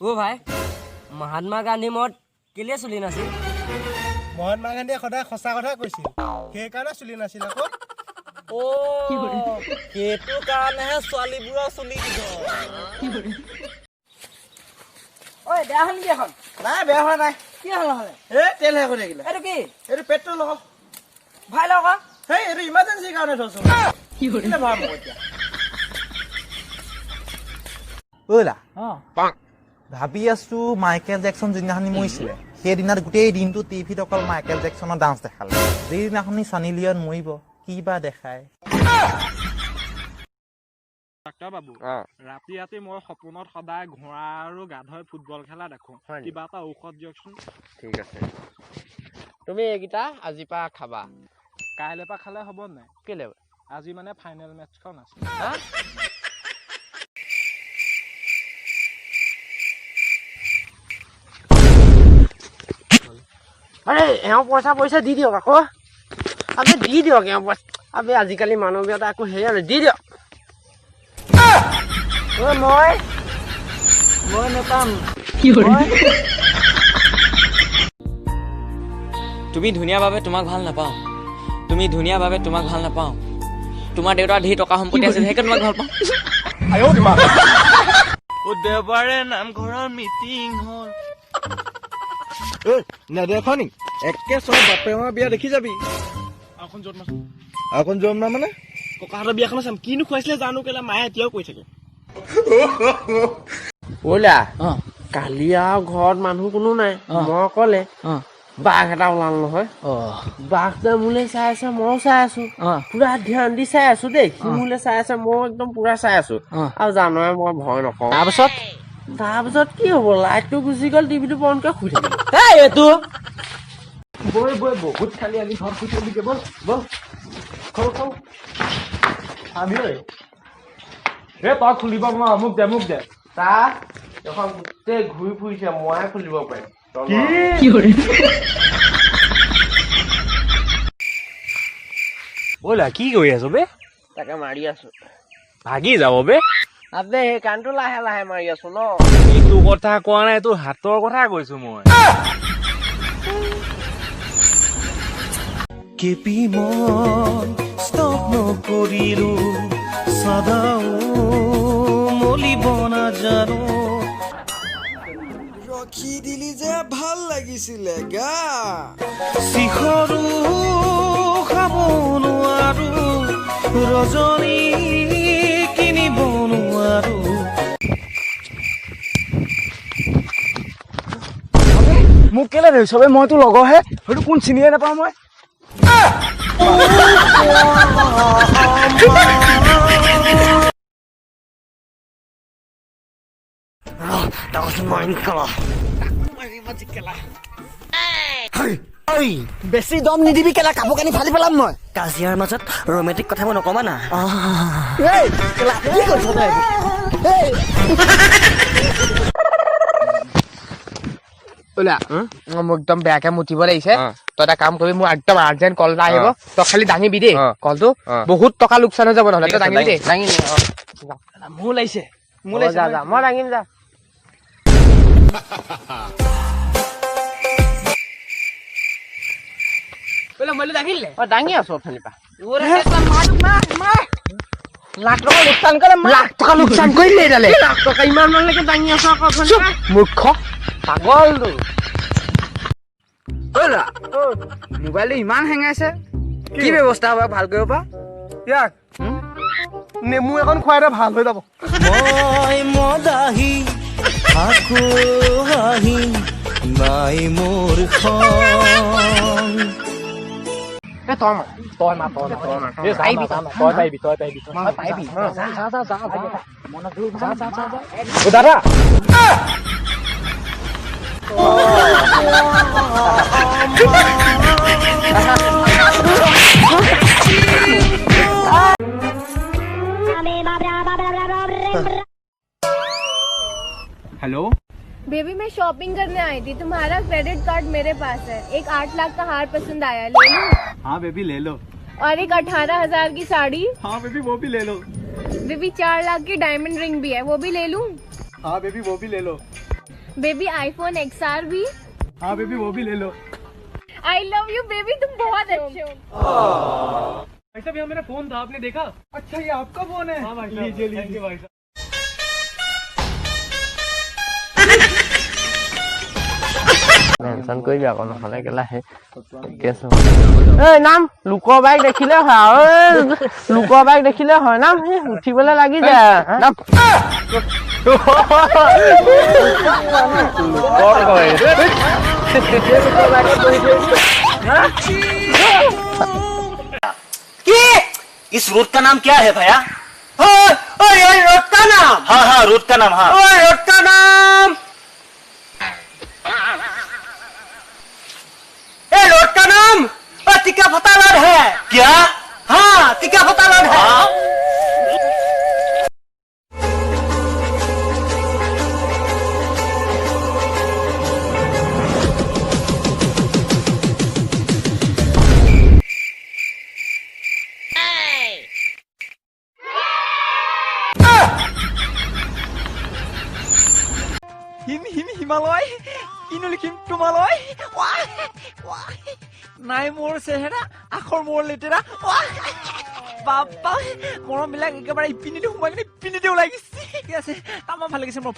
ओ भाई महात्मा गांधी मत केले चली नाছিল महात्मा गांधीয়ে সদায় সঁচা কথা কৈছিল সেইকাৰণে চলি নাছিল আকৌ ও সেইটো কাৰণেহে ছোৱালীবোৰৰ চুলি দীঘল ঐ বেয়া হল কি এখন নাই বেয়া হোৱা নাই কি হল হলে এ তেল হে হৈ থাকিলে এইটো কি এইটো পেট্ৰল আকৌ ভাই লগা হেই এইটো ইমাৰ্জেঞ্চি কাৰণে থৈছো কি কৰিলে ভাব মই এতিয়া ওলা ভাবি আছো মাইকেল জেকসন যিদিনাখনি মৰিছিলে সেইদিনাত গোটেই দিনটো টিভিত অকল মাইকেল জেকসনৰ ডান্স দেখালে যিদিনাখনি সানি লিয়ন মৰিব কি বা দেখায় ডাক্তৰ বাবু ৰাতি ৰাতি মই সপোনত সদায় ঘোঁৰা আৰু গাধই ফুটবল খেলা দেখো কিবা এটা ঔষধ দিয়কচোন ঠিক আছে তুমি এইকেইটা আজিৰ পৰা খাবা কাইলৈ পৰা খালে হ'ব নাই কেলে আজি মানে ফাইনেল মেটচখন আছে আরে এও পইচা দি দিয়ক আকৌ আবে দি দিয়ক এও পইচা আবে আজিকালি মানৱীয়তা আকৌ হেৰি দি দিয়ক মই নেপাম কি কৰে তুমি ধুনীয়া বাবে তোমাক ভাল নাপাওঁ তুমি ধুনীয়া বাবে তোমাক ভাল নাপাওঁ তোমাৰ দেউতাৰ ধেৰ টকা সম্পত্তি আছে সেইকাৰণে তোমাক ভাল পাওঁ ও দেওবাৰে নামঘৰৰ মিটিং হ'ল নেদেখ নি একে চব বাপে আমাৰ বিয়া দেখি যাবি এখন য'ত মাছ আকৌ জম না মানে ককাহঁতৰ বিয়াখনো চাম কিনো খুৱাইছিলে জানো কেলে মায়ে এতিয়াও কৈ থাকে ওলা কালি আৰু ঘৰত মানুহ কোনো নাই মই অকলে বাঘ এটা ওলাল নহয় বাঘটা মোলে চাই আছে ময়ো চাই আছো পুৰা ধ্যান দি চাই আছো দেই সি মোলে চাই আছে মই একদম পুৰা চাই আছো আৰু জানোৱে মই ভয় নকৰো তাৰপিছত কি হব লাইটটো গুচি গ'ল টিভিটো বন্ধকৈ শুই থাকিল এইটো বৈ বহুত খালি আজি ঘৰত শুই থাকিবি বল খল আমি তই খুলিব নোৱাৰ মোক দে তাক এখন গোটেই ঘূৰি ফুৰিছে ময়ে খুলিব পাৰিম কি কৰে ব'লা কি কৰি আছো বে তাকে মাৰি আছো ভাগি যাব বে আবে সেই কাণটো লাহে লাহে মাৰি আছো ন এইটো কথা কোৱা নাই তোৰ হাতৰ কথা কৈছো মই কেপি মন ষ্টপ নকৰিলো সদাও মলিব নাজানো ৰখি দিলি যে ভাল লাগিছিলে গা শিখৰো খাব নোৱাৰো ৰজনী কিনিব নোৱাৰো মোক কেলে ধৰিছ বে মইতো লগৰহে সেইটো কোন চিনিয়ে নাপাওঁ মই বেছি দম নিদিবি কেলা কাপোৰ কানি ফালি পেলাম মই কাজিয়াৰ মাজত ৰোমেণ্টিক কথা মই নকমা না কি কৈছ তই ওলা মোক একদম বেয়াকে মুতিব লাগিছে তই এটা কাম কৰিবি মোৰ একদম আৰ্জেণ্ট কল এটা আহিব তই খালি দাঙিবি দেই কলটো বহুত টকা লোকচান হৈ যাব নহ'লে তই দাঙিবি দেই মোৰ লাগিছে যা মই দাঙিম যা দাঙি আছো অথনিৰ পৰা লাখ টকা লোকচান কৰে লাখ টকা লোকচান কৰিলে এইডালে লাখ টকা ইমান মানলৈকে দাঙি আছো আকৌ মূৰ্খ পাগলটো মোবাইলটো ইমান হেঙাইছে কি ব্যৱস্থা হ'ব ভাল কৰিব পৰা ইয়াক নেমু এখন খুৱাই দে ভাল হৈ যাব মই মদাহি আকৌ আহিম নাই মোৰ খন তই মা পাৰিবি দাদা हेलो बेबी मैं शॉपिंग करने आई थी तुम्हारा क्रेडिट कार्ड मेरे पास है एक 8 लाख का हार पसंद आया ले लूं हाँ बेबी ले लो और एक 18,000 की साड़ी हाँ बेबी वो भी ले लो बेबी 4 लाख की डायमंड रिंग भी है वो भी ले लूं हाँ बेबी वो भी ले लो बेबी आईफोन XR भी। हाँ बेबी वो भी ले लो। आई लव यू बेबी, तुम बहुत अच्छे हो। भाई साहब यहाँ मेरा फोन था, आपने देखा? अच्छा ये आपका फोन है? हाँ भाई साहब। लीजिए लीजिए भाई साहब। মেনচন কৰিবি আকৌ নহ'লে কেলা সেই কেছ হ'ব। এই নাম লোকৰ বাইক দেখিলে হয়, লোকৰ বাইক দেখিলে হয় নাম সেই উঠিবলৈ লাগি যায় নাম। इस रूट का नाम क्या है भैया? रोड का नाम? हाँ हाँ रूट का नाम। हाँ रोड का नाम, रोड का नाम टिका फता रोड है क्या? हाँ टिका फता रोड है। হিমালয় কিনো লিখিম তোমালৈ নাই মোৰ চেহেৰা আখৰ মোৰ লেতেৰা বাপ্পা মৰম বিলাক একেবাৰে ইপিনিতে সোমাই কিনে ইপিনিতে ওলাই গৈছে ঠিক আছে তামাম ভাল লাগিছে মোৰ